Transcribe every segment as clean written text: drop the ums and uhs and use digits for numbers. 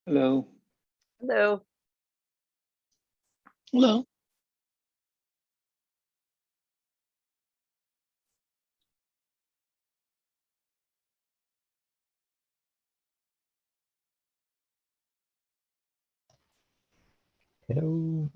Hello. Hello. Hello. Hello.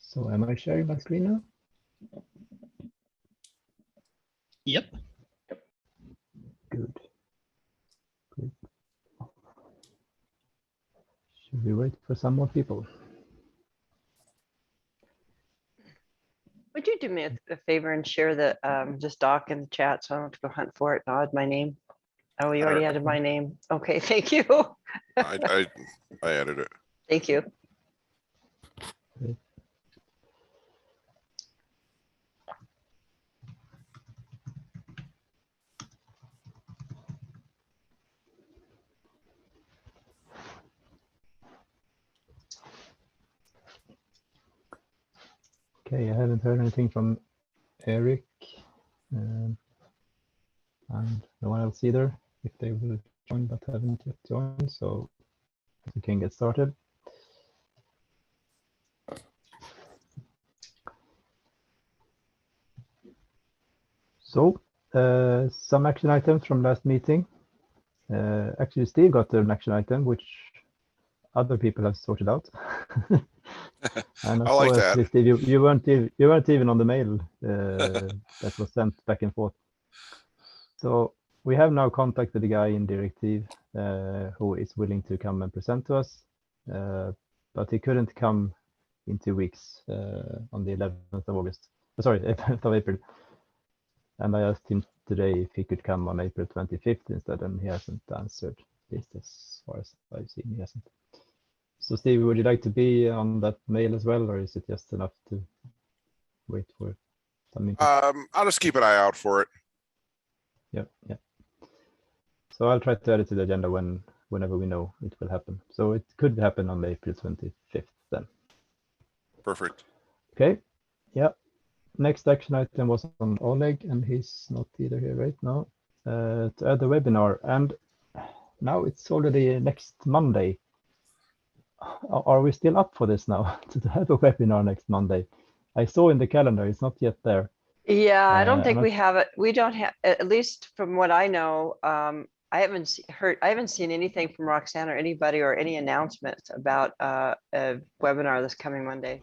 So am I sharing my screen now? Yep. Good. Good. Should we wait for some more people? Would you do me a favor and share the this doc in the chat so I don't have to go hunt for it and I'll add my name? Oh, you already added my name. Okay, thank you. I added it. Thank you. Okay. Okay, I haven't heard anything from Eric and no one else either, if they will join but haven't yet joined, so we can get started. So, some action items from last meeting. Actually, Steve got an action item, which other people have sorted out. And I like that. actually, Steve, you weren't even on the mail that was sent back and forth. So we have now contacted the guy in Directive who is willing to come and present to us, but he couldn't come in 2 weeks on the 11th of August. Sorry, 11th of April. And I asked him today if he could come on April 25th instead, and he hasn't answered. At least as far as I've seen, he hasn't. So Steve, would you like to be on that mail as well, or is it just enough to wait for some input? I'll just keep an eye out for it. Yeah. So I'll try to add it to the agenda whenever we know it will happen. So it could happen on April 25th then. Perfect. Okay. Yeah. Next action item was on Oleg, and he's not either here right now. To add the webinar, and now it's already next Monday. Are we still up for this now to have a webinar next Monday? I saw in the calendar, it's not yet there. Yeah, I don't think we have it. We don't have, at least from what I know, I haven't seen anything from Roxanne or anybody or any announcements about a webinar this coming Monday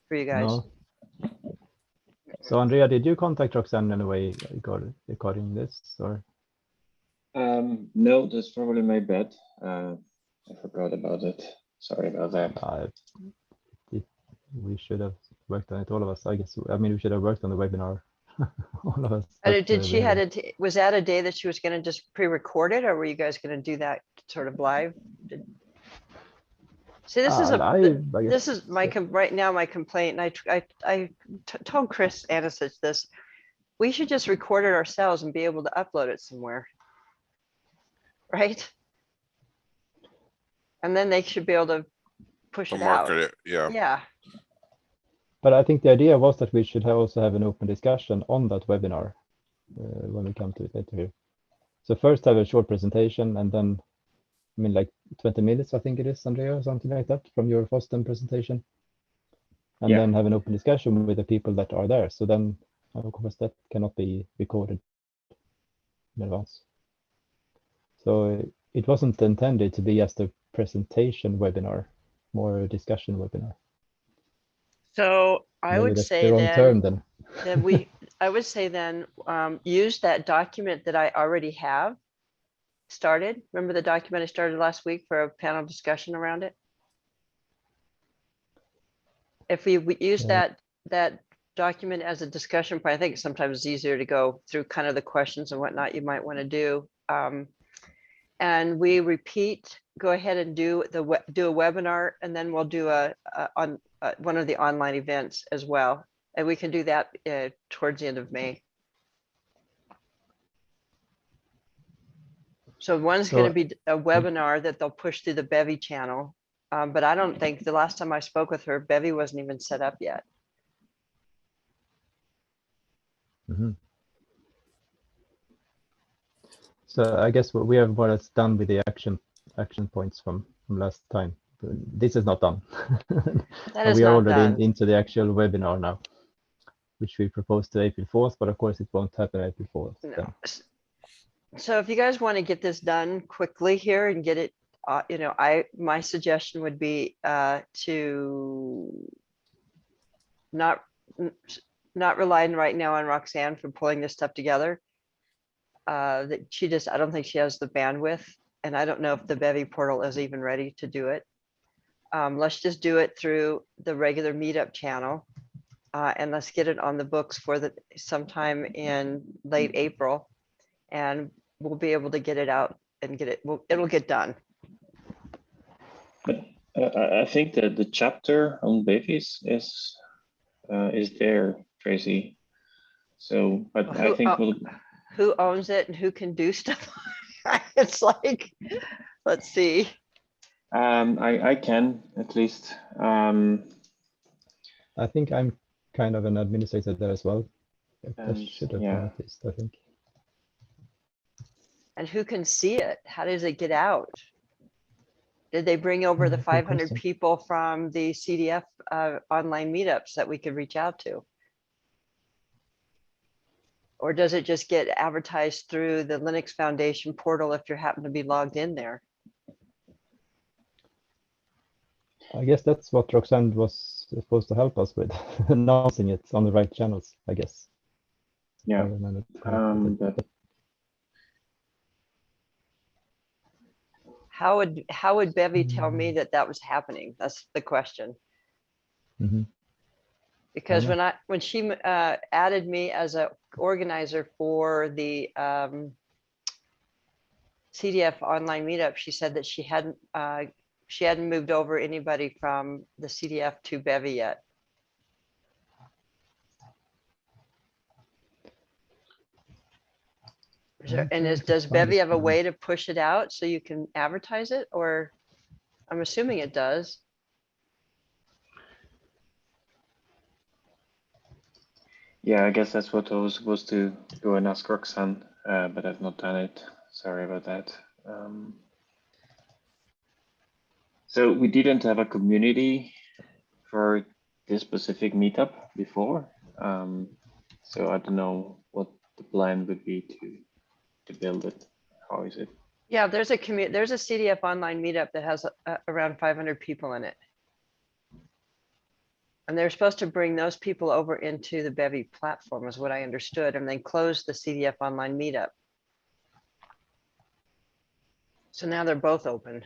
for you guys. No. So Andrea, did you contact Roxanne in a way regarding this, or? No, that's probably my bad. I forgot about it. Sorry about that. We should have worked on it, all of us, I guess. I mean, we should have worked on the webinar, all of us. But, Did she was that a day that she was going to just pre-record it, or were you guys going to do that sort of live? See, this is this is my right now my complaint, and I told Chris Anisich this. We should just record it ourselves and be able to upload it somewhere, right? And then they should be able to push it out. Market it, yeah. Yeah. But I think the idea was that we should also have an open discussion on that webinar when we come to it later here. So first have a short presentation, and then, I mean, like 20 minutes, I think it is, Andrea, or something like that, from your Boston presentation. And then have an open discussion with the people that are there. So then, of course, that cannot be recorded in advance. So it wasn't intended to be just a presentation webinar, more a discussion webinar. So I Maybe would that's say the wrong term then. I would say then use that document that I already have started? Remember the document I started last week for a panel discussion around it? If we use Yeah. that document as a discussion point, I think sometimes it's easier to go through kind of the questions and whatnot you might want to do. And we repeat, go ahead and do a webinar, and then we'll do one of the online events as well. And we can do that towards the end of May. So one's going to be a webinar that they'll push through the Bevy channel. But I don't think the last time I spoke with her, Bevy wasn't even set up yet. Mhm. So I guess what we have more or less done with the action points from last time. This is not done. That is we are not already done. into the actual webinar now, which we proposed to April 4th, but of course it won't happen April 4th. No. Then. So if you guys want to get this done quickly here and get it, you know, my suggestion would be to not relying right now on Roxanne for pulling this stuff together. That I don't think she has the bandwidth, and I don't know if the Bevy portal is even ready to do it. Let's just do it through the regular meetup channel, and let's get it on the books for sometime in late April, and we'll be able to get it out and get it. It'll get done. But I think that the chapter on Bevies is there, Tracy. So, but I think who owns it and who can do stuff. It's like, let's see. I can at least. I think I'm kind of an administrator there as well. That should have yeah. noticed, I think. And who can see it? How does it get out? Did they bring over the 500 people from the CDF online meetups that we could reach out to? Or does it just get advertised through the Linux Foundation portal if you happen to be logged in there? I guess that's what Roxanne was supposed to help us with, announcing it on the right channels, I guess. Yeah. How would Bevy tell me that was happening? That's the question. Mm-hmm. Because when she added me as an organizer for the CDF online meetup, she said that she hadn't moved over anybody from the CDF to Bevy yet. Does Bevy have a way to push it out so you can advertise it? Or I'm assuming it does. Yeah, I guess that's what I was supposed to go and ask Roxanne, but I've not done it. Sorry about that. So we didn't have a community for this specific meetup before. So I don't know what the plan would be to build it. How is it? Yeah, there's a CDF online meetup that has around 500 people in it. And they're supposed to bring those people over into the Bevy platform, is what I understood, and then close the CDF online meetup. So now they're both open.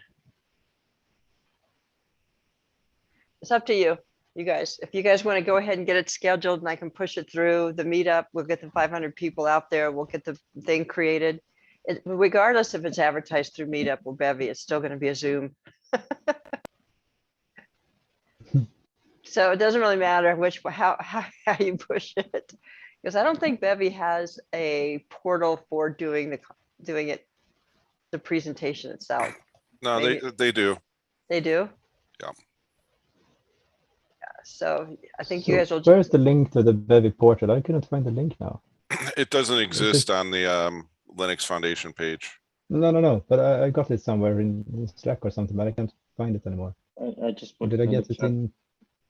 It's up to you, you guys. If you guys want to go ahead and get it scheduled and I can push it through the meetup, we'll get the 500 people out there. We'll get the thing created. Regardless if it's advertised through Meetup or Bevy, it's still going to be a Zoom. So it doesn't really matter how you push it, because I don't think Bevy has a portal for doing the presentation itself. No, Maybe. they do. They do? Yeah. So I think you guys will. Where's the link to the Bevy portal? I couldn't find the link now. It doesn't exist on the Linux Foundation page. No. But I got it somewhere in Slack or something, but I can't find it anymore. I just put Did I get it chat. in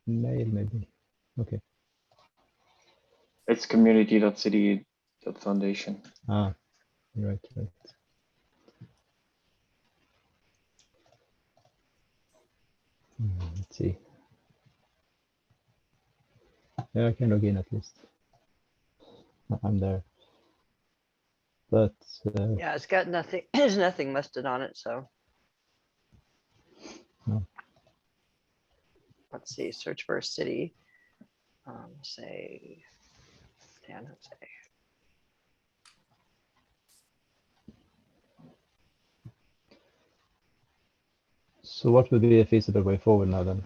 mail maybe? Okay. It's community.cd.foundation. Ah, right. Let's see. Yeah, I can log in at least. I'm there. but Yeah, it's got nothing, there's nothing listed on it, so. No. Let's see, search for a city. Say San Jose. so what would be a feasible way forward now then?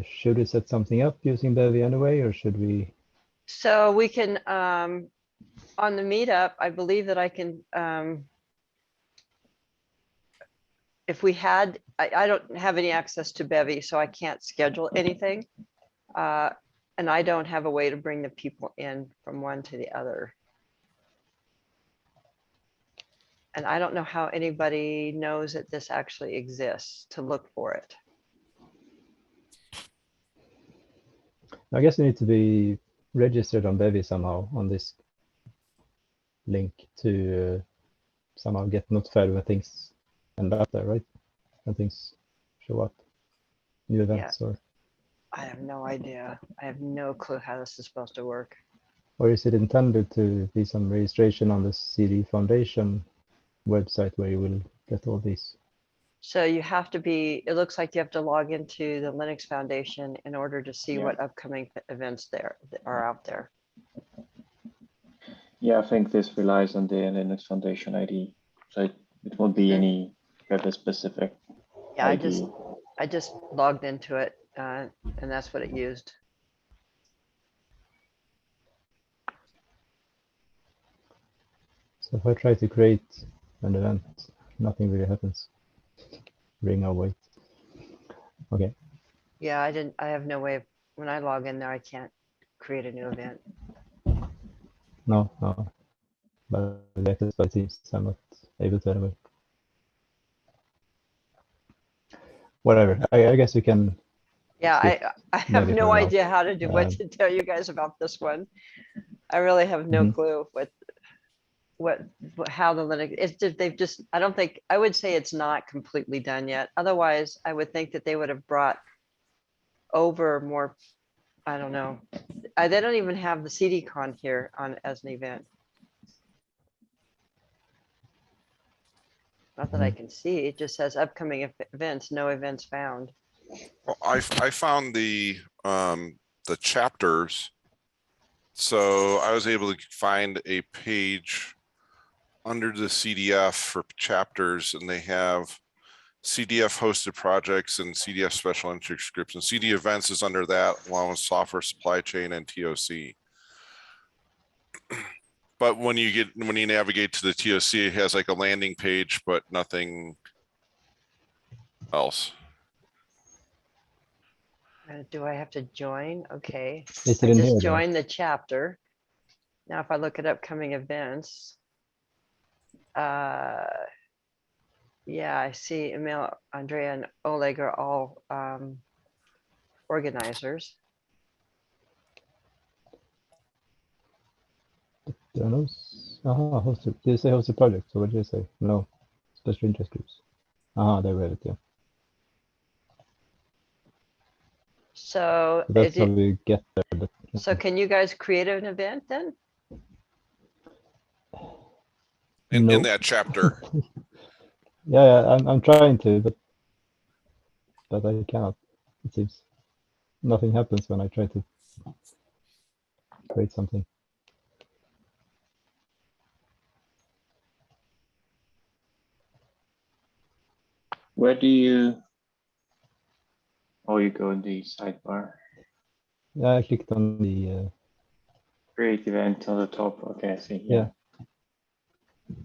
Should we set something up using Bevy anyway, or should we? So we can, on the meetup, I believe that I can, if we had, I don't have any access to Bevy, so I can't schedule anything. And I don't have a way to bring the people in from one to the other. And I don't know how anybody knows that this actually exists to look for it. I guess we need to be registered on Bevy somehow on this link to somehow get notified when things end up there, right? When things show up, new events, I have no idea. I have no clue how this is supposed to work. or is it intended to be some registration on the CD Foundation website where you will get all these? So you have to be, it looks like you have to log into the Linux Foundation in order to see what upcoming events there are out there. Yeah, I think this relies on the Linux Foundation ID. So it won't be any Revit specific Yeah, ID. I just logged into it and that's what it used. So if I try to create an event, nothing really happens. Ring or wait. Okay. Yeah, I have no way of, when I log in there, I can't create a new event. No. But the access by Teams, I'm not able to anyway. Whatever. I guess we can. Yeah, I have maybe no for now. idea how to do what to tell you guys about this one. I really have no clue how the Linux, it's just, they've just, I don't think, I would say it's not completely done yet. Otherwise, I would think that they would have brought over more, I don't know. They don't even have the CDCon here on as an event. Not that I can see, it just says upcoming events, no events found. Well, I found the chapters. So I was able to find a page under the CDF for chapters, and they have CDF hosted projects and CDF special interest groups, and CD events is under that, along with software supply chain and TOC. But when you navigate to the TOC, it has like a landing page, but nothing else. Do I have to join? Okay. Is I it in just here? joined the chapter. Now, if I look at upcoming events, yeah, I see Emil, Andrea, and Oleg are all organizers. Hosted. Did you say hosted projects? Or what did you say? No. Special interest groups. There we have it, yeah. So That's how we get there. But, so can you guys create an event then? In that chapter. Yeah, I'm trying to, but I cannot. It seems nothing happens when I try to create something. Where do you? Oh, you go in the sidebar. Yeah, I clicked on the Create event on the top. Okay, I see. yeah.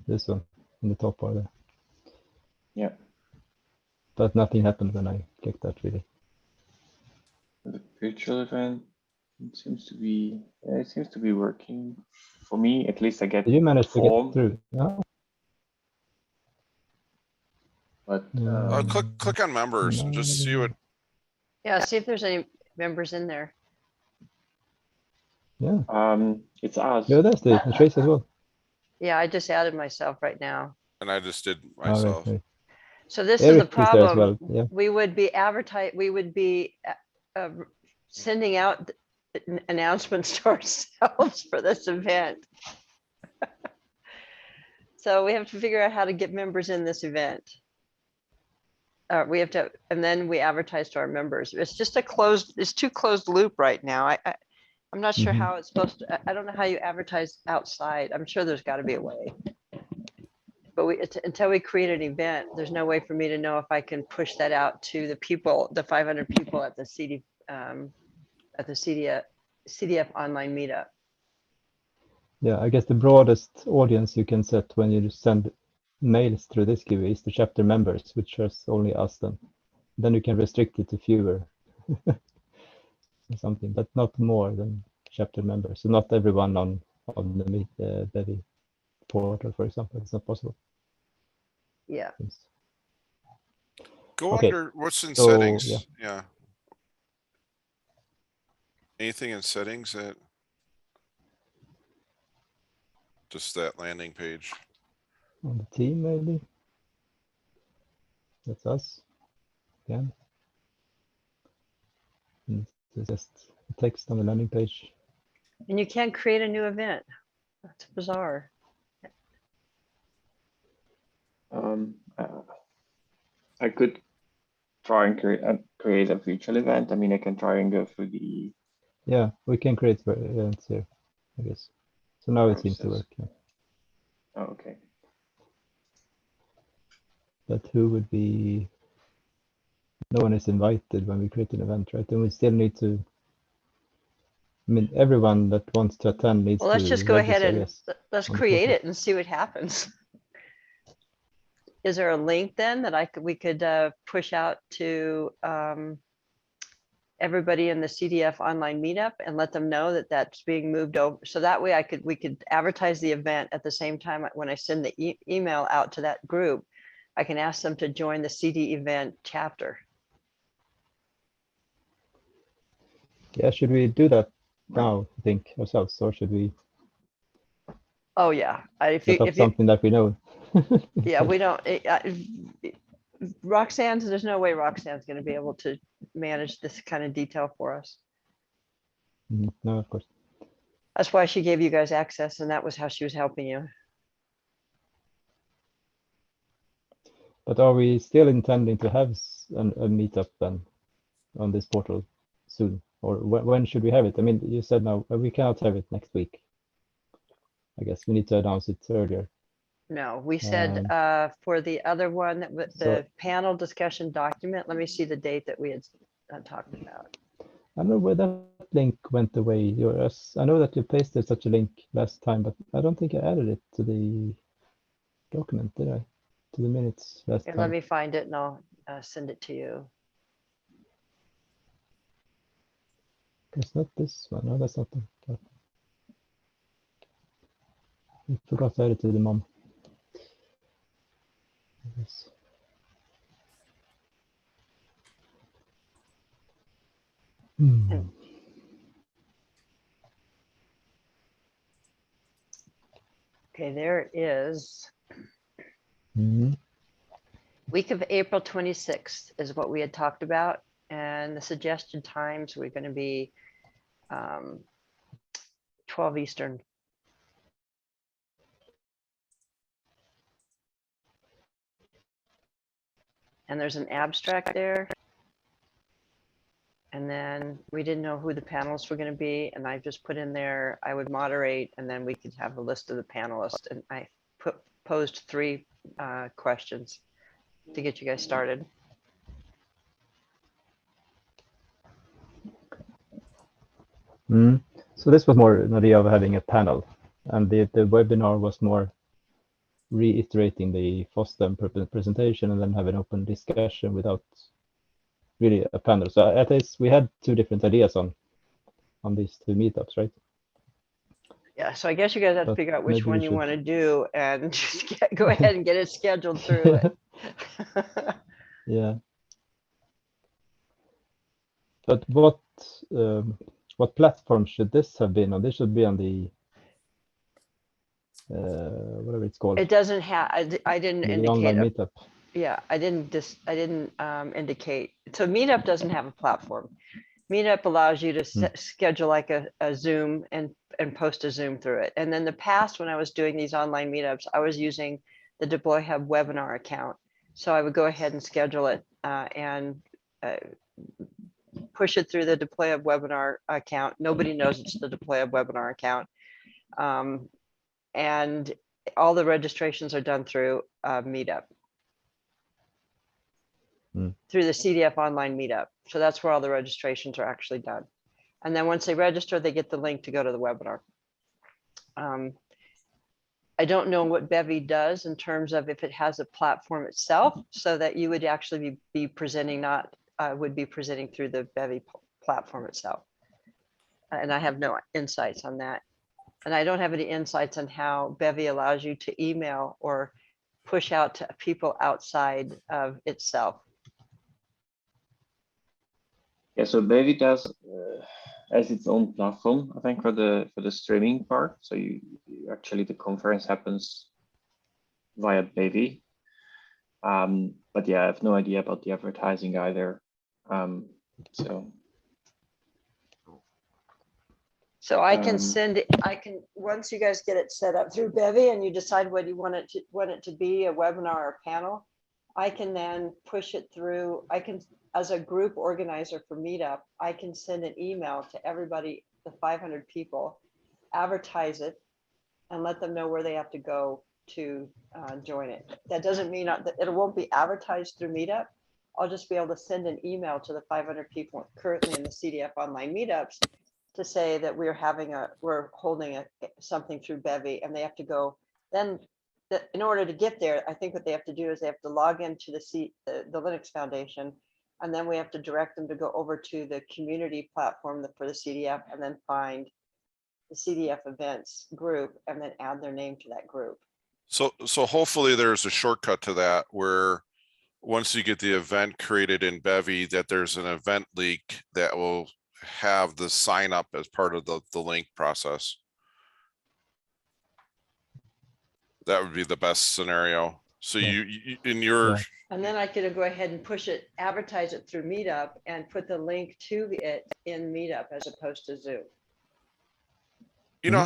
This one in the top bar there. Yeah. But nothing happened when I clicked that really. The virtual event, it seems to be working for me. At least I get Did you manage to form, get through? No. but Click on members and just see what. Yeah, see if there's any members in there. Yeah. it's us. Yeah, that's the trace as well. Yeah, I just added myself right now. And I just did myself. Right. So this Eric is the is there as problem. well, yeah. We would be sending out announcements to ourselves for this event. So we have to figure out how to get members in this event. We have to, and then we advertise to our members. It's just it's too closed loop right now. I'm not sure how it's supposed to, I don't know how you advertise outside. I'm sure there's got to be a way. But until we create an event, there's no way for me to know if I can push that out to the people, the 500 people at the CDF online meetup. Yeah, I guess the broadest audience you can set when you send mails through this giveaway is the chapter members, which is only us then. Then you can restrict it to fewer or something, but not more than chapter members. So not everyone on the Bevy portal, for example, it's not possible. Yeah. Go Okay, under what's in so, settings. Yeah. Anything in settings that just that landing page? On the team, maybe. That's us. Again. And it's just text on the landing page. And you can't create a new event. That's bizarre. I could try and create a virtual event. I mean, I can try and go through the. Yeah, we can create events here, I guess. So now it seems to work. Yeah. Oh, okay. But who would be? No one is invited when we create an event, right? And we still need to. I mean, everyone that wants to attend needs to. Well, let's just go ahead and let's on the create portal. it and see what happens. Is there a link then that we could push out to everybody in the CDF online meetup and let them know that that's being moved over? So that way we could advertise the event at the same time. When I send the email out to that group, I can ask them to join the CD event chapter. Yeah, should we do that now, I think, ourselves, or should we Oh yeah, if something that we know? yeah, we don't. There's no way Roxanne's going to be able to manage this kind of detail for us. No, of course. That's why she gave you guys access, and that was how she was helping you. But are we still intending to have a meetup then on this portal soon? Or when should we have it? I mean, you said now we cannot have it next week. I guess we need to announce it earlier. No, we said for the other one, the panel discussion document, let me see the date that we had talked about. I don't know where that link went away. I know that you pasted such a link last time, but I don't think I added it to the document, did I? To the minutes last time. Let me find it and I'll send it to you. It's not this one. No, that's not the. I forgot to add it to the mom. Yes. Okay, there is. Week of April 26th is what we had talked about. And the suggested times were going to be 12 Eastern. And there's an abstract there. And then we didn't know who the panelists were going to be. And I just put in there, I would moderate, and then we could have a list of the panelists. And I posed 3 questions to get you guys started. So this was more an idea of having a panel, and the webinar was more reiterating the FOSDEM presentation and then have an open discussion without really a panel. So at least we had 2 different ideas on these 2 meetups, right? Yeah, so I guess you guys have to figure out which one you want to do and just go ahead and get it scheduled through it. Yeah. But what platform should this have been on? This should be on the whatever it's called. It doesn't have. I didn't the indicate. Online meetup. Yeah, I didn't indicate. So Meetup doesn't have a platform. Meetup allows you to schedule like a Zoom and post a Zoom through it. And then the past, when I was doing these online meetups, I was using the Deploy Hub webinar account. So I would go ahead and schedule it and push it through the Deploy Hub webinar account. Nobody knows it's the Deploy Hub webinar account. And all the registrations are done through Meetup. Through the CDF online meetup. So that's where all the registrations are actually done. And then once they register, they get the link to go to the webinar. I don't know what Bevy does in terms of if it has a platform itself, so that you would actually be presenting, would be presenting through the Bevy platform itself. And I have no insights on that. And I don't have any insights on how Bevy allows you to email or push out to people outside of itself. Yeah, so Bevy does as its own platform, I think, for the streaming part. So you actually, the conference happens via Bevy. But yeah, I have no idea about the advertising either. So I can send it, once you guys get it set up through Bevy and you decide what you want it to be, a webinar or panel, I can then push it through. I can, as a group organizer for Meetup, I can send an email to everybody, the 500 people, advertise it, and let them know where they have to go to join it. That doesn't mean that it won't be advertised through Meetup. I'll just be able to send an email to the 500 people currently in the CDF online meetups to say that we're holding something through Bevy, and they have to go. Then in order to get there, I think what they have to do is they have to log into the Linux Foundation, and then we have to direct them to go over to the community platform for the CDF, and then find the CDF events group, and then add their name to that group. So hopefully there's a shortcut to that, where once you get the event created in Bevy, that there's an event leak that will have the sign up as part of the link process. That would be the best scenario. So you in your, and then I could go ahead and push it, advertise it through Meetup, and put the link to it in Meetup as opposed to Zoom. you know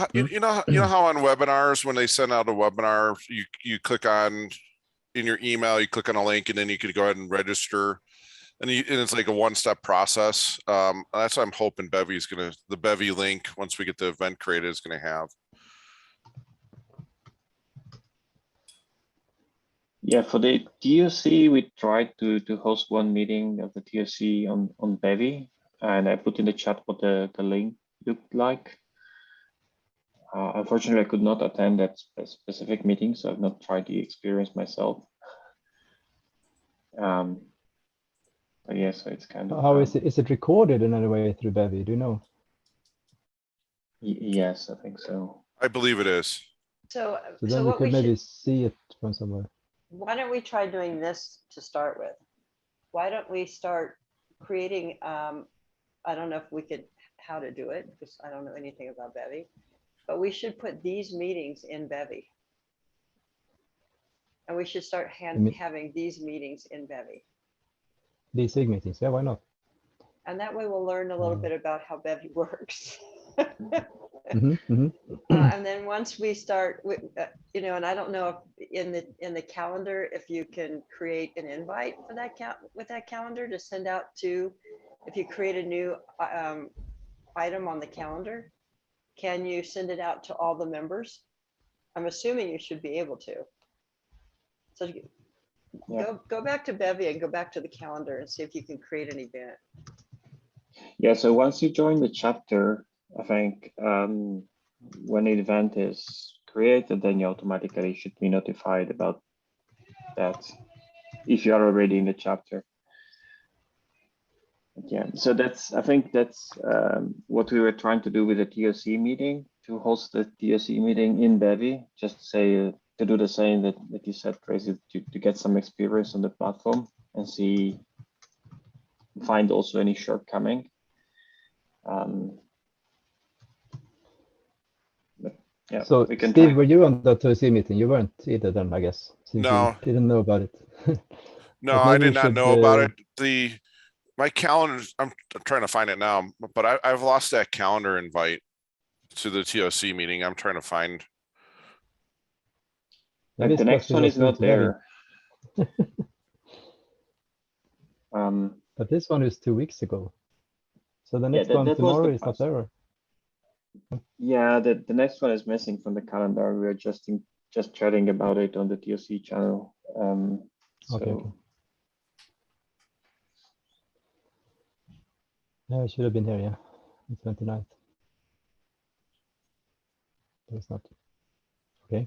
how on webinars, when they send out a webinar, you click on, in your email, you click on a link, and then you could go ahead and register, and it's like a one-step process. That's what I'm hoping the Bevy link, once we get the event created, is going to have. Yeah, for the TOC, we tried to host one meeting of the TOC on Bevy, and I put in the chat what the link looked like. Unfortunately, I could not attend that specific meeting, so I've not tried the experience myself. But yeah, so it's kind of. How is it? Is it recorded in any way through Bevy? Do you know? Yes, I think so. I believe it is. So then we could maybe see it from somewhere. Why don't we try doing this to start with? Why don't we start creating, I don't know if we could, how to do it, because I don't know anything about Bevy, but we should put these meetings in Bevy. And we should start having these meetings in Bevy. These SIG meetings, yeah, why not? And that way we'll learn a little bit about how Bevy works. And then once we start, and I don't know if in the calendar, if you can create an invite for that with that calendar to send out to, if you create a new item on the calendar, can you send it out to all the members? I'm assuming you should be able to. So yeah. Go back to Bevy and go back to the calendar and see if you can create an event. Yeah, so once you join the chapter, I think when the event is created, then you automatically should be notified about that if you are already in the chapter. Yeah, so I think that's what we were trying to do with the TOC meeting, to host the TOC meeting in Bevy, just to say, to do the same that you said, Tracy, to get some experience on the platform and find also any shortcoming. Yeah, so Steve, were you on the TOC meeting? You weren't either then, I guess. No. You didn't know about it. No, I did not know about it. My calendar, I'm trying to find it now, but I've lost that calendar invite to the TOC meeting. I'm trying to find. Like the next one is not there. But this one is 2 weeks ago. So the next that one was tomorrow the is not there. Yeah, the next one is missing from the calendar. We were just chatting about it on the TOC channel. Okay. Yeah, it should have been here, yeah. The 29th. But it's not. Okay.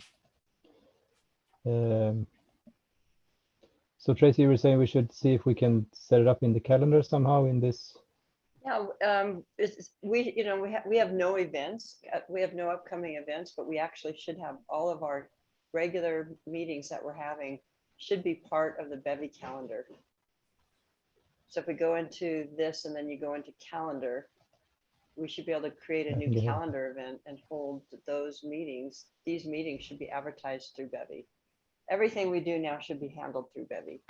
So Tracy, you were saying we should see if we can set it up in the calendar somehow in this. Yeah, we have no events. We have no upcoming events, but we actually should have all of our regular meetings that we're having should be part of the Bevy calendar. So if we go into this and then you go into calendar, we should be able to create a new calendar event and hold those meetings. These meetings should be advertised through Bevy. Everything we do now should be handled through Bevy.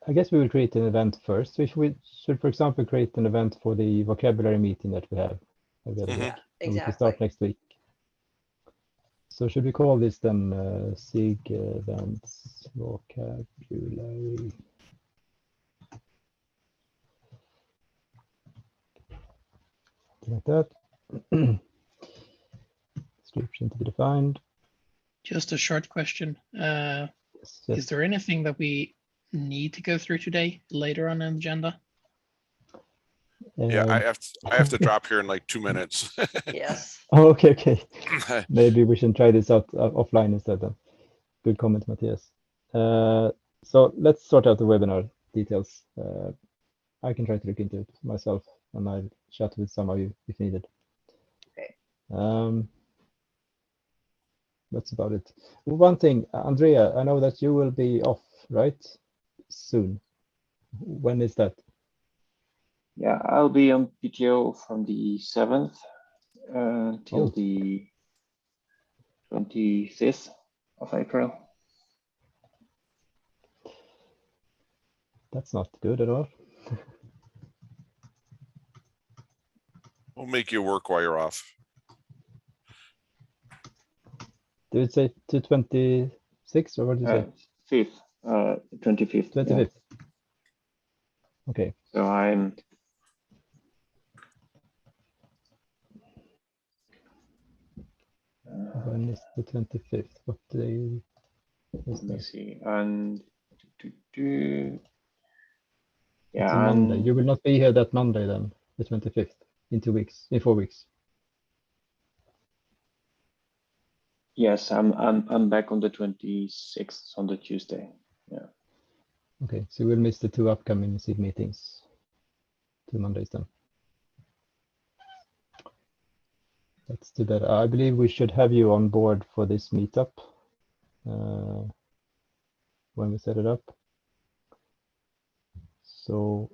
I guess we will create an event first. We should, for example, create an event for the vocabulary meeting that we have. Yeah, and we can exactly. start next week. So should we call this then SIG Events Vocabulary? Like that. Description to be defined. Just a short question. Yes. Is there anything that we need to go through today later on in the agenda? Yeah, I have to drop here in like 2 minutes. Yes. Oh, okay. Maybe we should try this out offline instead then. Good comment, Matthias. So let's sort out the webinar details. I can try to look into it myself and I'll chat with some of you if needed. Okay. That's about it. One thing, Andrea, I know that you will be off, right? Soon. When is that? Yeah, I'll be on PTO from the 7th till the 25th of April. That's not good at all. We'll make you work while you're off. Did it say to 26 or what did you say? 5th, 25th. 25th. Yeah. Okay. So I'm. When is the 25th? What day is Let me that? see. And It's yeah, a Monday. You will not be here that Monday then, the 25th, in 2 weeks, in 4 weeks. yes, I'm back on the 26th on the Tuesday. Yeah. Okay, so we'll miss the 2 upcoming SIG meetings, 2 Mondays then. That's too bad. I believe we should have you on board for this meetup when we set it up. So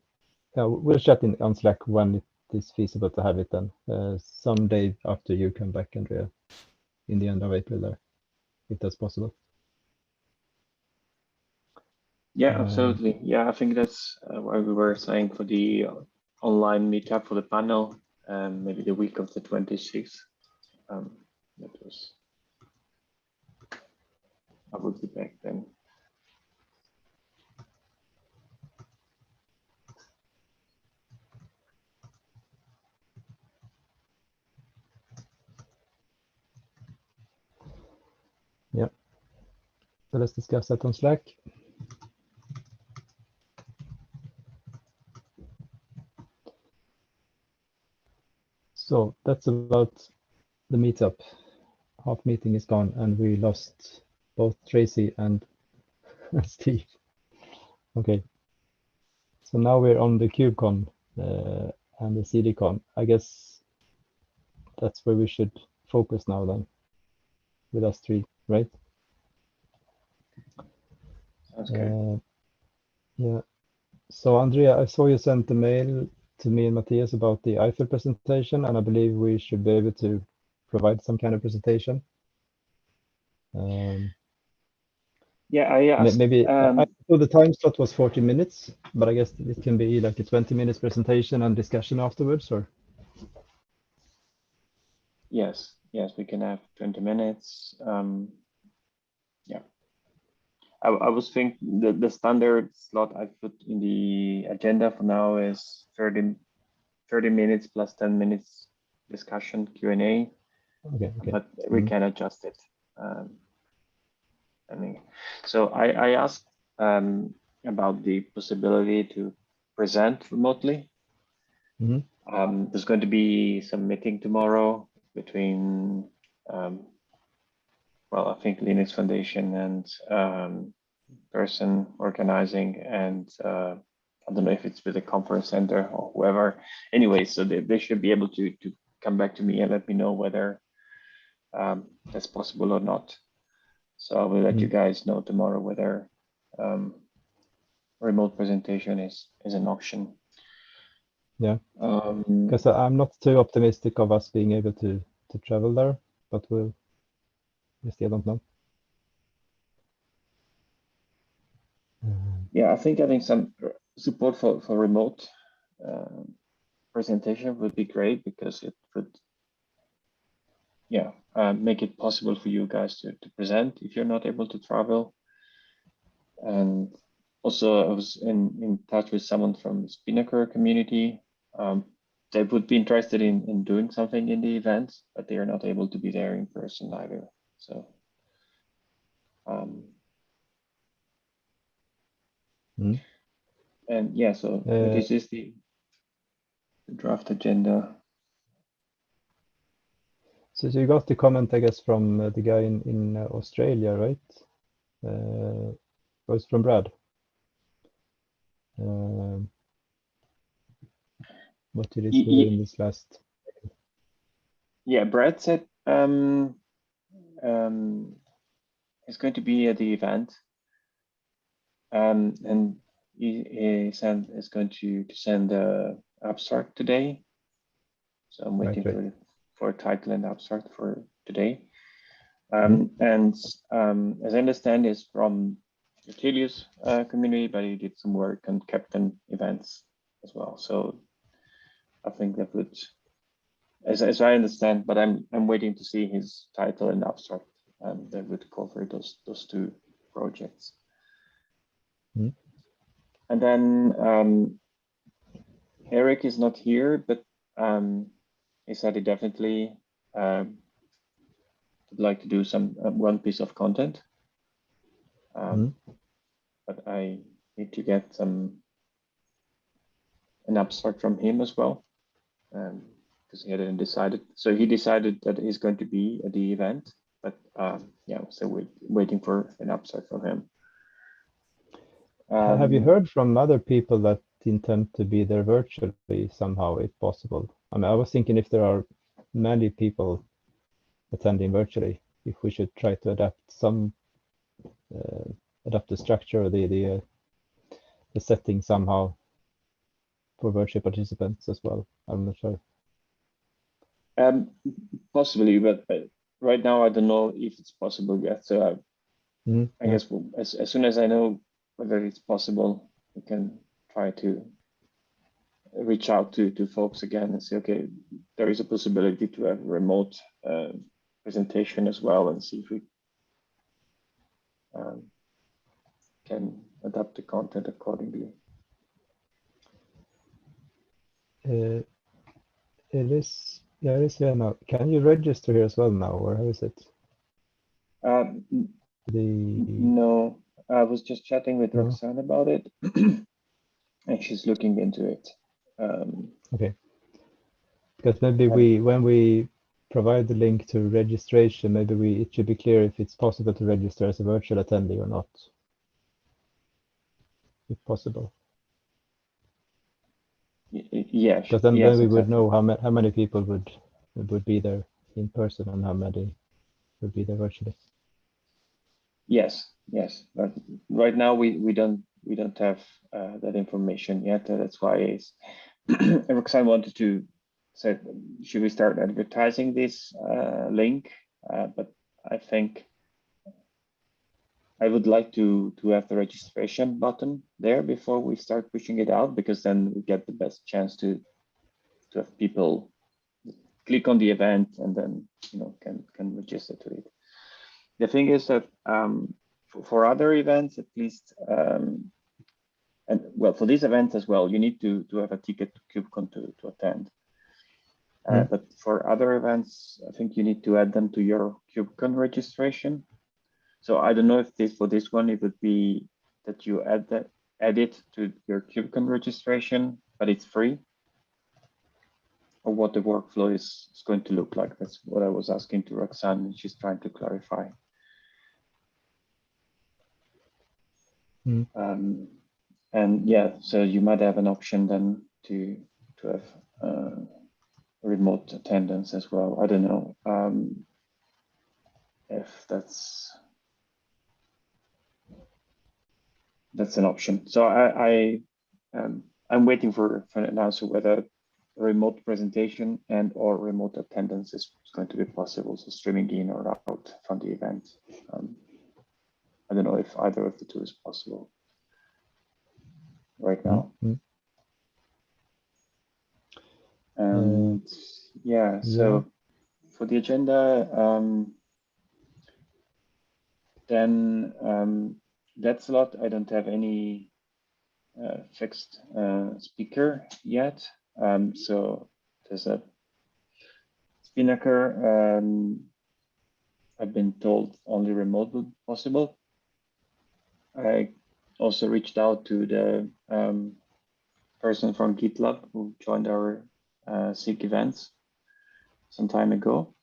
yeah, we'll chat on Slack when it is feasible to have it then. Someday after you come back, Andrea, in the end of April there, if that's possible. Yeah, absolutely. Yeah, I think that's what we were saying for the online meetup for the panel, maybe the week of the 26th. That was. I would be back then. Yeah. So let's discuss that on Slack. So that's about the meetup. Half meeting is gone and we lost both Tracy and Steve. Okay. So now we're on the KubeCon and the CDCon. I guess that's where we should focus now then, with us 3, right? Sounds good. Yeah. So Andrea, I saw you sent the mail to me and Matthias about the Eiffel presentation, and I believe we should be able to provide some kind of presentation. Yeah, I asked. Maybe I thought the time slot was 40 minutes, but I guess it can be like a 20 minutes presentation and discussion afterwards, or? Yes, we can have 20 minutes. Yeah. I was thinking the standard slot I put in the agenda for now is 30 minutes plus 10 minutes discussion Q&A. Okay. But we can adjust it. So I asked about the possibility to present remotely. There's going to be some meeting tomorrow between, well, I think Linux Foundation and person organizing, and I don't know if it's with the conference center or whoever. Anyway, so they should be able to come back to me and let me know whether that's possible or not. So I will let you guys know tomorrow whether remote presentation is an option. Yeah, because I'm not too optimistic of us being able to travel there, but we still don't know. Yeah, I think having some support for remote presentation would be great, because it would, make it possible for you guys to present if you're not able to travel. And also, I was in touch with someone from Spinnaker community. They would be interested in doing something in the event, but they are not able to be there in person either. So, and yeah, so this is the draft agenda. So you got the comment, I guess, from the guy in Australia, right? Was from Brad. What did he say in this last? Yeah, Brad said it's going to be at the event, and he said it's going to send the abstract today. So I'm waiting for a title and abstract for today. And as I understand, is from Utilius community, but he did some work on Captain events as well. So I think that would, as I understand, but I'm waiting to see his title and abstract, and that would cover those two projects. And then Eric is not here, but he said he definitely would like to do some one piece of content. But I need to get an abstract from him as well, because he hadn't decided. So he decided that he's going to be at the event, but yeah, so we're waiting for an abstract from him. Have you heard from other people that intend to be there virtually somehow, if possible? I mean, I was thinking if there are many people attending virtually, if we should try to adapt the structure or the setting somehow for virtual participants as well. I'm not sure. Possibly, but right now I don't know if it's possible yet. So I guess as soon as I know whether it's possible, we can try to reach out to folks again and say, okay, there is a possibility to have remote presentation as well, and see if we can adapt the content accordingly. It is here now. Can you register here as well now, or how is it? No, I was just chatting with Roxanne about it, and she's looking into it. Okay, because maybe when we provide the link to registration, maybe it should be clear if it's possible to register as a virtual attendee or not, if possible. Yeah, because then we would know how many people would be there in person and how many would be there virtually. Yes, but right now we don't have that information yet. That's why Roxanne wanted to say, should we start advertising this link? But I think I would like to have the registration button there before we start pushing it out, because then we get the best chance to have people click on the event and then can register to it. The thing is that for other events, at least, and well, for this event as well, you need to have a ticket to KubeCon to attend. But for other events, I think you need to add them to your KubeCon registration. So I don't know if for this one, it would be that you add it to your KubeCon registration, but it's free, or what the workflow is going to look like. That's what I was asking to Roxanne, and she's trying to clarify. And yeah, so you might have an option then to have remote attendance as well. I don't know if that's an option. So I'm waiting for an answer whether remote presentation and or remote attendance is going to be possible. So streaming in or out from the event. I don't know if either of the two is possible right now. And yeah, so for the agenda, then that's a lot. I don't have any fixed speaker yet. So there's a Spinnaker. I've been told only remote would be possible. I also reached out to the person from GitLab who joined our SIG events some time ago.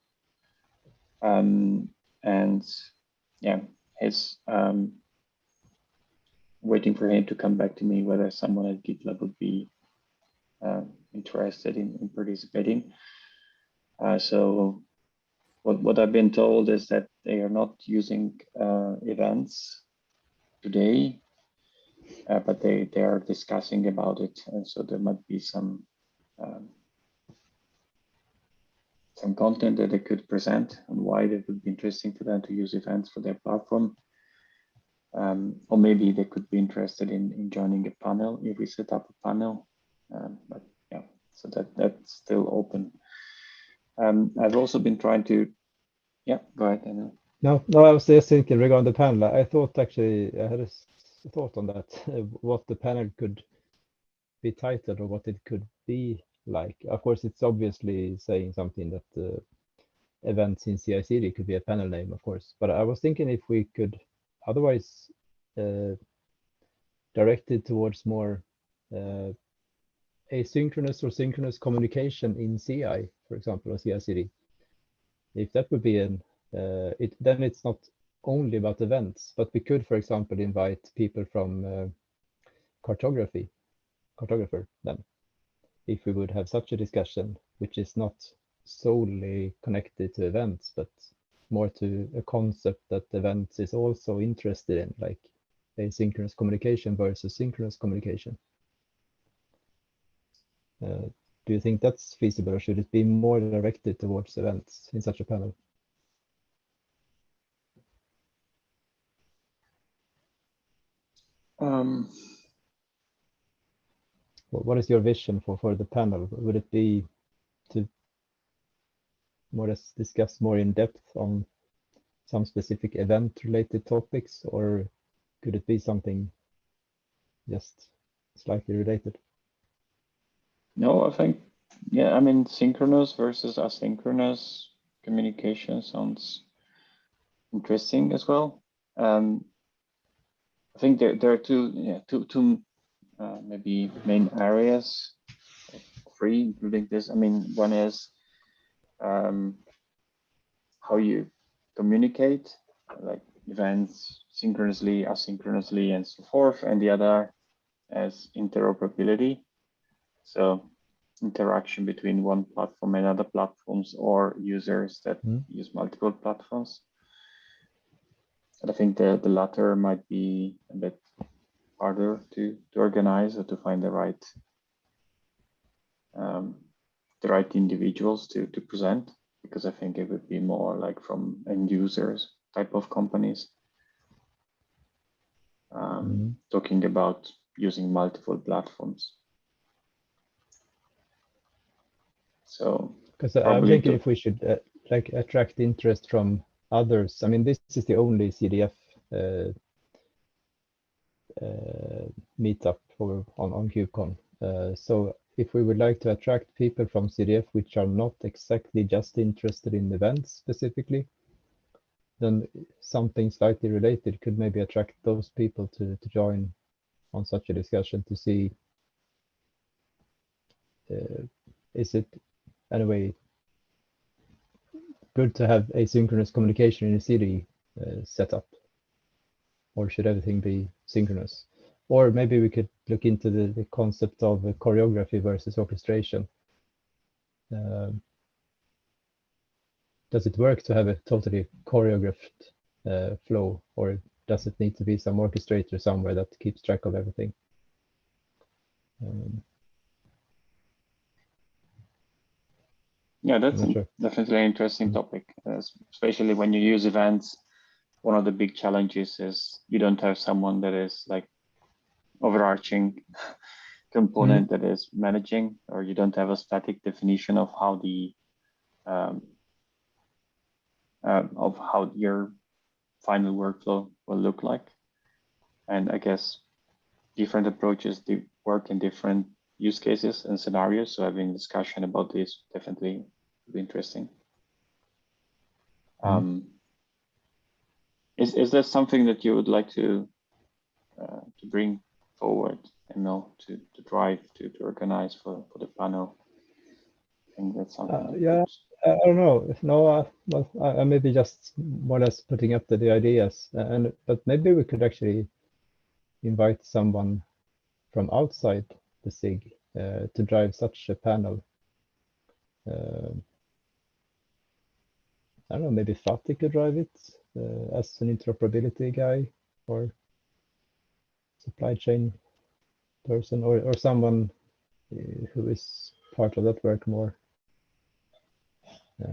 And yeah, he's waiting for him to come back to me whether someone at GitLab would be interested in participating. So what I've been told is that they are not using events today, but they are discussing about it, and so there might be some content that they could present and why it would be interesting for them to use events for their platform. Or maybe they could be interested in joining a panel if we set up a panel. But yeah, so that's still open. I've also been trying to, yeah, go ahead. No, I was just thinking regarding the panel. I thought actually I had a thought on that, what the panel could be titled or what it could be like. Of course, it's obviously saying something that events in CI/CD could be a panel name, of course. But I was thinking if we could otherwise direct it towards more asynchronous or synchronous communication in CI, for example, or CI/CD. If that would be then it's not only about events, but we could, for example, invite people from cartographer then, if we would have such a discussion, which is not solely connected to events, but more to a concept that events is also interested in, like asynchronous communication versus synchronous communication. Do you think that's feasible, or should it be more directed towards events in such a panel? What is your vision for the panel? Would it be to more or less discuss more in depth on some specific event related topics, or could it be something just slightly related? No, I think, yeah, I mean, synchronous versus asynchronous communication sounds interesting as well. I think there are two maybe main areas, three, including this. I mean, one is how you communicate, like events synchronously, asynchronously, and so forth, and the other as interoperability. So interaction between one platform and other platforms, or users that use multiple platforms. And I think the latter might be a bit harder to organize or to find the right individuals to present, because I think it would be more like from end users type of companies. talking about using multiple platforms. So because I'm thinking if we should like attract interest from others. I mean, this is the only CDF meetup on KubeCon. So if we would like to attract people from CDF which are not exactly just interested in events specifically, then something slightly related could maybe attract those people to join on such a discussion to see, is it anyway good to have asynchronous communication in a CD setup, or should everything be synchronous? Or maybe we could look into the concept of choreography versus orchestration. Does it work to have a totally choreographed flow, or does it need to be some orchestrator somewhere that keeps track of everything? Yeah, that's Sure. definitely an interesting topic, especially when you use events. One of the big challenges is you don't have someone that is like overarching component that is managing, or you don't have a static definition of how the of how your final workflow will look like. And I guess different approaches work in different use cases and scenarios. So having discussion about this definitely would be interesting. Is there something that you would like to bring forward, and to drive to organize for the panel? I think that's something. Yeah, I don't know. No, well, I may be just more or less putting up the ideas, but maybe we could actually invite someone from outside the SIG to drive such a panel. I don't know, maybe Fatih could drive it as an interoperability guy, or supply chain person, or someone who is part of that work more. I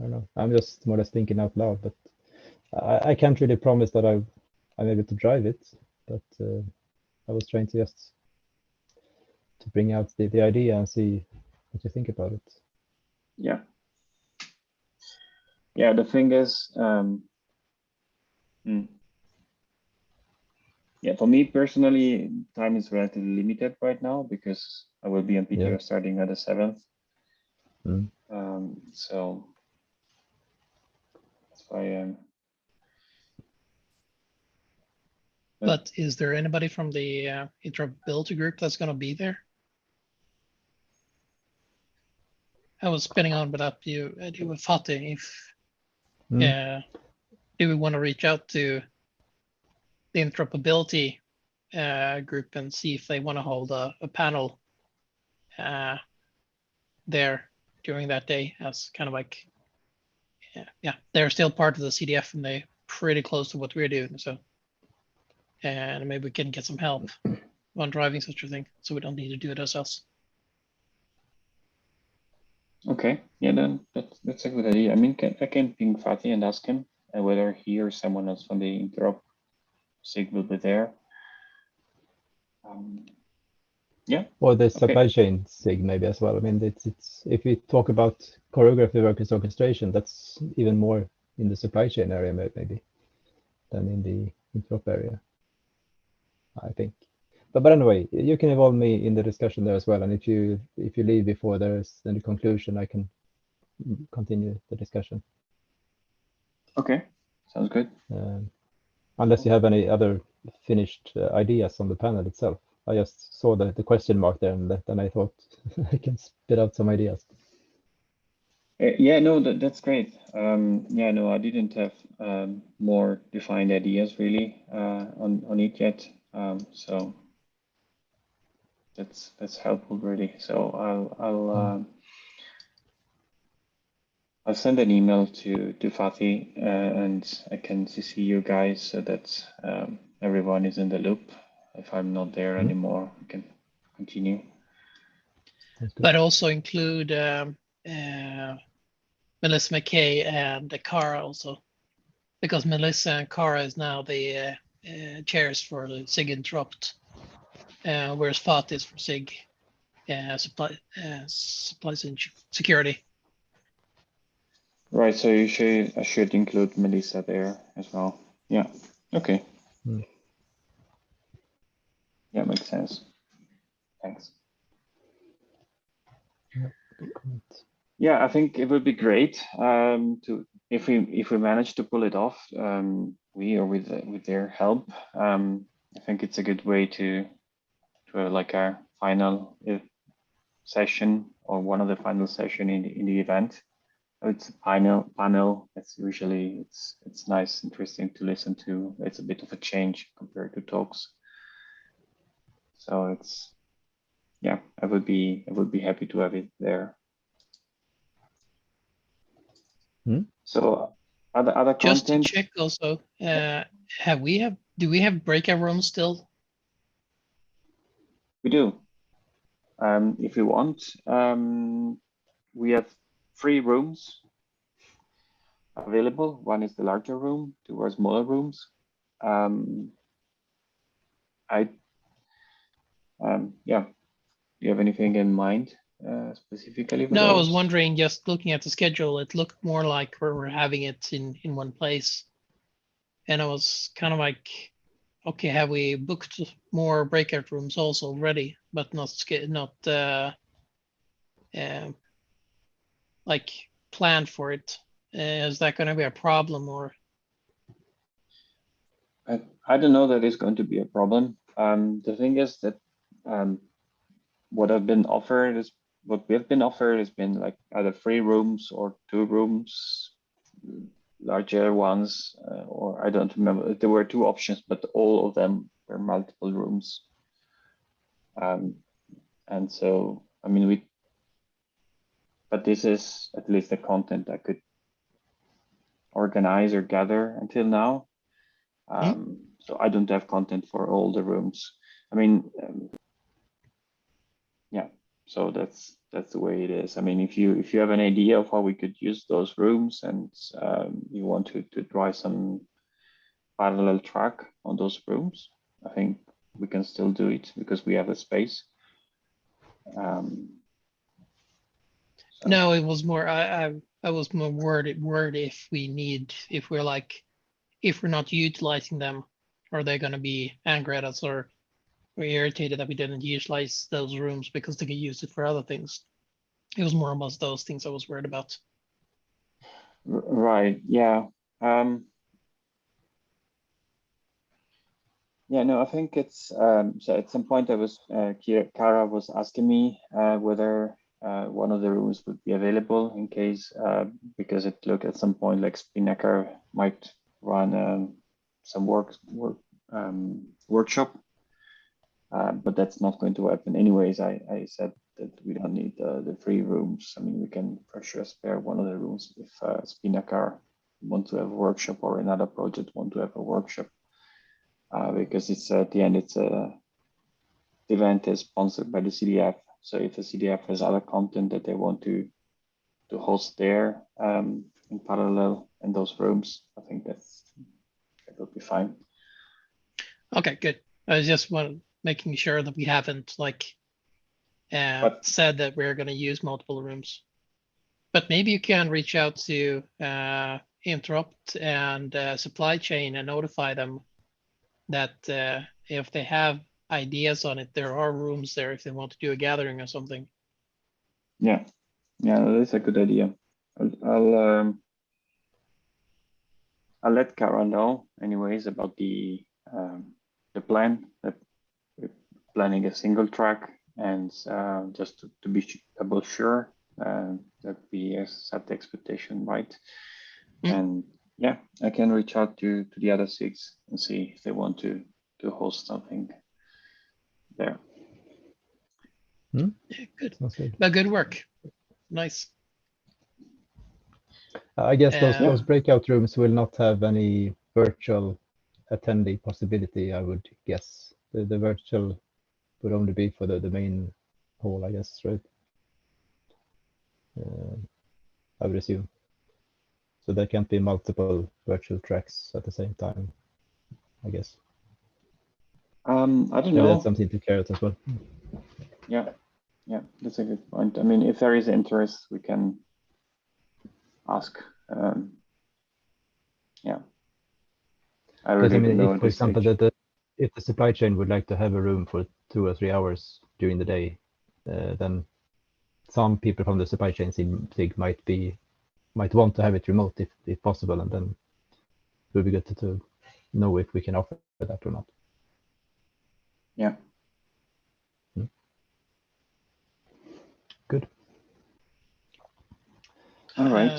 don't know. I'm just more or less thinking out loud, but I can't really promise that I'm able to drive it. But I was trying to just to bring out the idea and see what you think about it. Yeah. Yeah, the thing is, yeah, for me personally, time is relatively limited right now because I will be on PTO starting on the 7th. So that's why. But is there anybody from the interoperability group that's going to be there? I was spinning on, but up you with Fatih. If do we want to reach out to the interoperability group and see if they want to hold a panel there during that day, as kind of like, they're still part of the CDF and they're pretty close to what we're doing. So, and maybe we can get some help on driving such a thing, so we don't need to do it ourselves. Okay, yeah, then that's a good idea. I mean, I can ping Fatih and ask him whether he or someone else from the interop SIG will be there. Yeah. Or the supply chain SIG maybe as well. I mean, it's if we talk about choreography versus orchestration, that's even more in the supply chain area maybe than in the interop area, I think. But anyway, you can involve me in the discussion there as well. And if you leave before there's any conclusion, I can continue the discussion. Okay, sounds good. Unless you have any other finished ideas on the panel itself. I just saw the question mark there, and then I thought I can spit out some ideas. Yeah, no, that's great. Yeah, no, I didn't have more defined ideas really on it yet. So that's helpful really. So I'll send an email to Fatih and I can CC you guys so that everyone is in the loop. If I'm not there anymore, we can continue. But also include Melissa McKay and Cara also, because Melissa and Cara is now the chairs for the SIG Interrupt, whereas FOT is for SIG supply chain security. Right, so I should include Melissa there as well. Yeah, okay. Hmm. Yeah, makes sense. Thanks. Yeah, I think it would be great to if we manage to pull it off, we or with their help. I think it's a good way to have like a final session or one of the final session in the event. It's a panel. It's usually it's nice, interesting to listen to. It's a bit of a change compared to talks. So it's yeah, I would be happy to have it there. Hmm? So other Just content. to check also, do we have breakout rooms still? We do. If you want, we have 3 rooms available. One is the larger room, 2 are smaller rooms. Yeah. Do you have anything in mind specifically for No, I was those? wondering, just looking at the schedule, it looked more like we're having it in one place. And I was kind of like, okay, have we booked more breakout rooms also already, but not like planned for it? Is that going to be a problem, or? I don't know that it's going to be a problem. The thing is that what we have been offered has been like either 3 rooms or 2 rooms, larger ones, or I don't remember. There were 2 options, but all of them were multiple rooms. And so, I mean, but this is at least the content I could organize or gather until now. So I don't have content for all the rooms. I mean, yeah, so that's the way it is. I mean, if you have an idea of how we could use those rooms and you want to try some parallel track on those rooms, I think we can still do it because we have the space. So. No, it was more, I was more worried if we're not utilizing them, are they going to be angry at us or irritated that we didn't utilize those rooms because they could use it for other things? It was more about those things I was worried about. Right. Yeah. Yeah. No, I think it's so. At some point, Kara was asking me whether one of the rooms would be available in case because it looked at some point like Spinnaker might run some workshop, but that's not going to happen anyways. I said that we don't need the 3 rooms. I mean, we can for sure spare one of the rooms if Spinnaker want to have a workshop or another project want to have a workshop, because it's at the end, the event is sponsored by the CDF. So if the CDF has other content that they want to host there in parallel in those rooms, I think that will be fine. Okay, good. I just making sure that we haven't said that we're going to use multiple rooms. But maybe you can reach out to Interrupt and Supply Chain and notify them that if they have ideas on it, there are rooms there if they want to do a gathering or something. Yeah, that's a good idea. I'll let Kara know anyways about the plan, that we're planning a single track, and just to be double sure that we set the expectation right. And yeah, I can reach out to the other 6 and see if they want to host something there. Yeah, good. But good work. Nice. I guess those breakout rooms will not have any virtual attendee possibility, I would guess. The virtual would only be for the main hall, I guess, right? I would assume. So there can't be multiple virtual tracks at the same time, I guess. I don't Maybe know. that's something to carry out as well. Yeah, that's a good point. I mean, if there is interest, we can ask. Yeah, I Because really I mean, don't know if, at for this example, stage. if the supply chain would like to have a room for 2 or 3 hours during the day, then some people from the supply chain SIG might want to have it remote if possible, and then it would be good to know if we can offer that or not. Yeah. Good. All right.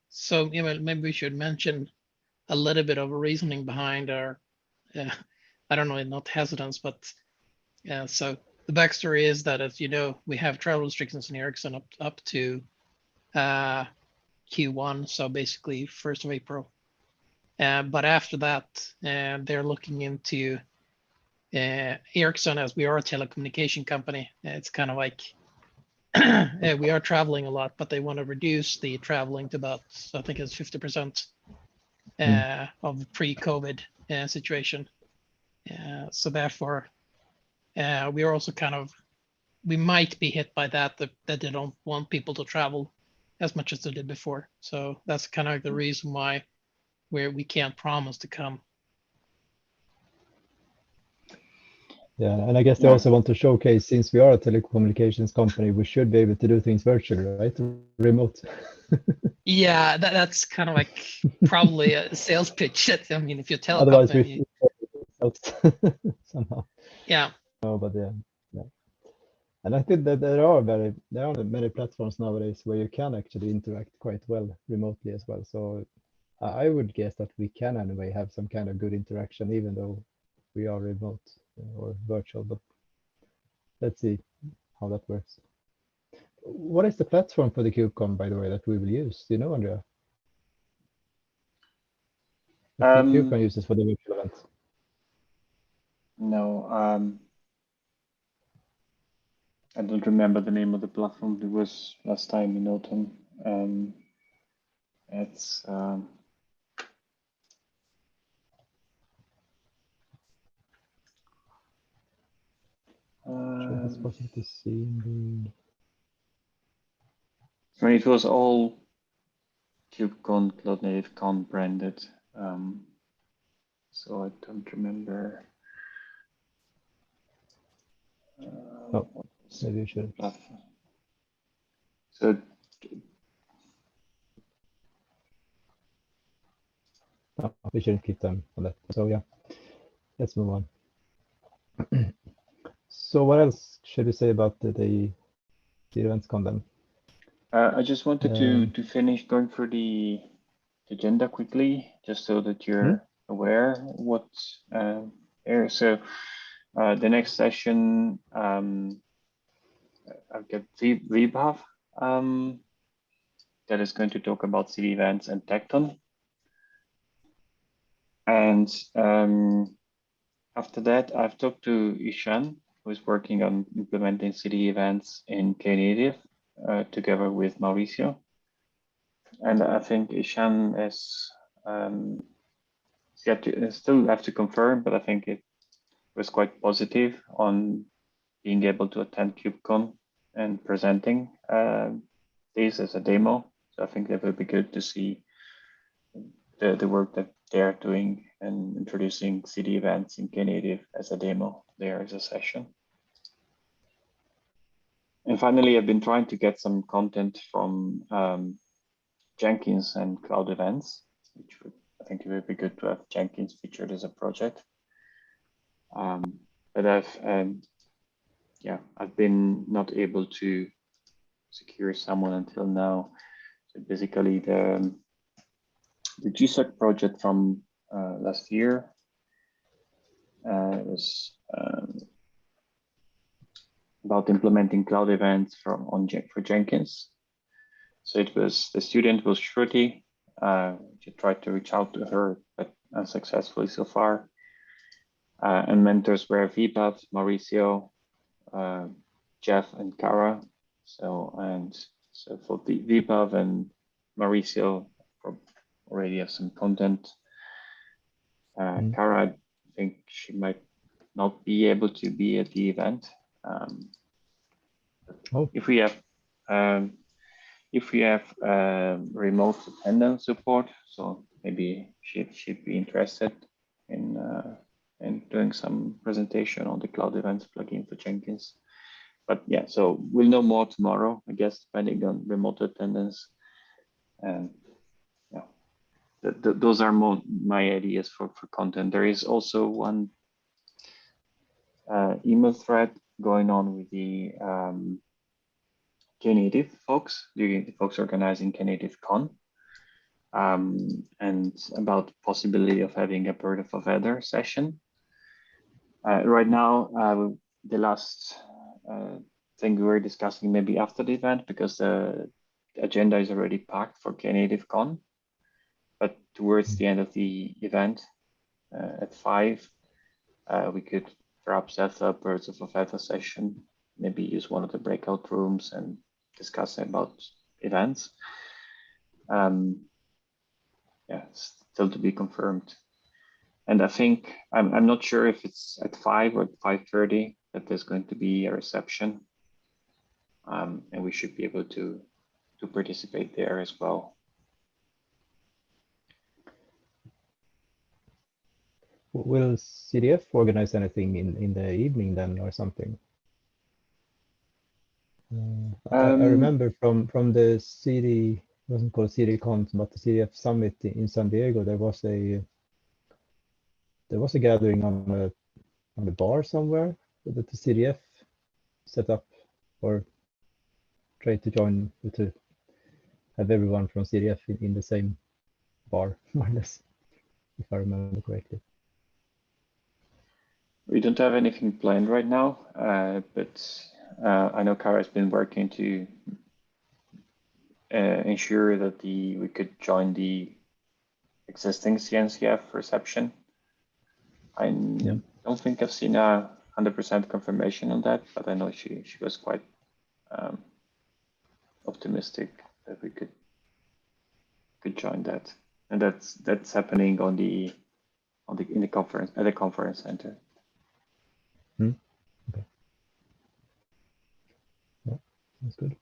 So yeah, well, maybe we should mention a little bit of a reasoning behind our, I don't know, not hesitance, but so the backstory is that, as you know, we have travel restrictions in Ericsson up to Q1, so basically 1st of April. But after that, they're looking into Ericsson, as we are a telecommunication company. It's kind of like we are traveling a lot, but they want to reduce the traveling to about, I think it's 50% of pre-COVID situation. So therefore, we are also kind of, we might be hit by that they don't want people to travel as much as they did before. So that's kind of the reason why we can't promise to come. Yeah, and I guess they also want to showcase, since we are a telecommunications company, we should be able to do things virtually, right? Remote. Yeah, that's kind of like probably a sales pitch. I mean, if you're a Otherwise, company, somehow. yeah. No, but yeah. And I think that there are many platforms nowadays where you can actually interact quite well remotely as well. So I would guess that we can anyway have some kind of good interaction, even though we are remote or virtual. But let's see how that works. What is the platform for the KubeCon, by the way, that we will use? Do you know, Andrea? What KubeCon uses for the virtual event? No, I don't remember the name of the platform. It was last time in autumn. It's Sure, it's possible to see in I mean, it was all KubeCon, Cloud Native Con branded. So I don't remember. Maybe you should. So we shouldn't keep them on that. So yeah, let's move on. So what else should we say about the events con then? I just wanted to finish going through the agenda quickly, just so that you're aware what's there. So the next session, I've got Vibhav that is going to talk about SIG Events and Tecton. And after that, I've talked to Ishan, who is working on implementing SIG Events in Knative together with Mauricio. And I think Ishan is still have to confirm, but I think it was quite positive on being able to attend KubeCon and presenting this as a demo. So I think that would be good to see the work that they're doing and introducing SIG Events in Knative as a demo there as a session. And finally, I've been trying to get some content from Jenkins and Cloud Events, which I think it would be good to have Jenkins featured as a project. But I've been not able to secure someone until now. So basically, the GSOC project from last year was about implementing cloud events for Jenkins. So it was, the student was Shruti. She tried to reach out to her, but unsuccessfully so far. And mentors were Vibhav, Mauricio, Jeff, and Kara. So for Vibhav and Mauricio, already have some content. Kara, I think she might not be able to be at the event. Oh. If we have remote attendance support, so maybe she'd be interested in doing some presentation on the cloud events plugin for Jenkins. But yeah, so we'll know more tomorrow, I guess, depending on remote attendance. And yeah, those are my ideas for content. There is also one email thread going on with the Knative folks, the folks organizing Knative Con, and about the possibility of having a bird of a feather session. Right now, the last thing we were discussing maybe after the event, because the agenda is already packed for Knative Con, but towards the end of the event at 5, we could perhaps have a birds of a feather session, maybe use one of the breakout rooms and discuss about events. Yeah, still to be confirmed. And I think I'm not sure if it's at 5 or 5:30 that there's going to be a reception, and we should be able to participate there as well. Will CDF organize anything in the evening then, or something? I remember from the CD, it wasn't called CD Con, but the CDF summit in San Diego. There was a gathering on a bar somewhere that the CDF set up, or tried to join, to have everyone from CDF in the same bar, more or less, if I remember correctly. We don't have anything planned right now, but I know Kara has been working to ensure that we could join the existing CNCF reception. I don't think I've seen 100% confirmation on that, but I know she was quite optimistic that we could join that, and that's happening in the conference at the conference center. Okay. Yeah, that's good.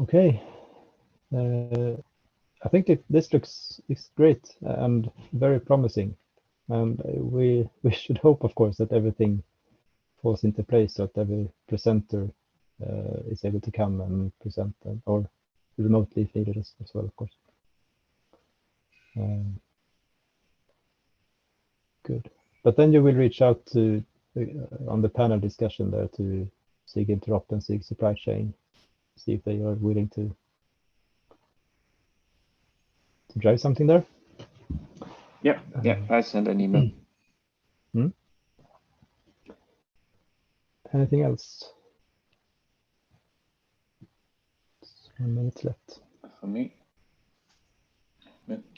Okay. I think this looks great and very promising, and we should hope, of course, that everything falls into place, so that every presenter is able to come and present, or remotely if needed as well, of course. Good. But then you will reach out to on the panel discussion there to SIG Interop and SIG Supply Chain, see if they are willing to drive something there. Yeah, I sent an email. Anything else? 1 minute left. For me.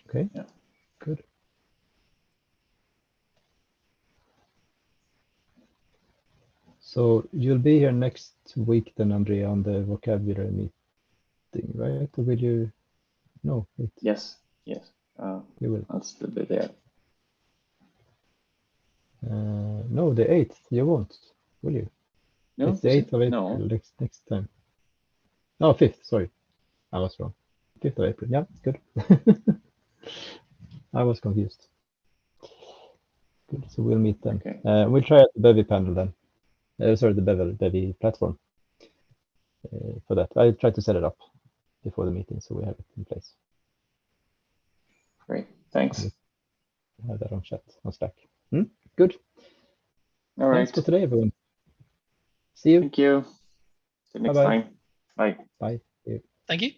Okay. Yeah. Good. So you'll be here next week then, Andrea, on the vocabulary meeting, right? Or will you? No. Wait. Yes. You will. I'll still be there. No, the 8th. You won't, will you? No, it's the 8th of April. No. Next time. Oh, 5th. Sorry, I was wrong. 5th of April. Yeah, good. I was confused. Good. So we'll meet then. Okay. We'll try out the Bevy panel then. Sorry, the Bevy platform. For that, I tried to set it up before the meeting, so we have it in place. Great. Thanks. I have that on chat on Slack. Good. All right. Thanks for today, everyone. See you. Thank you. See you next Bye-bye. time. Bye. Bye. Thank you.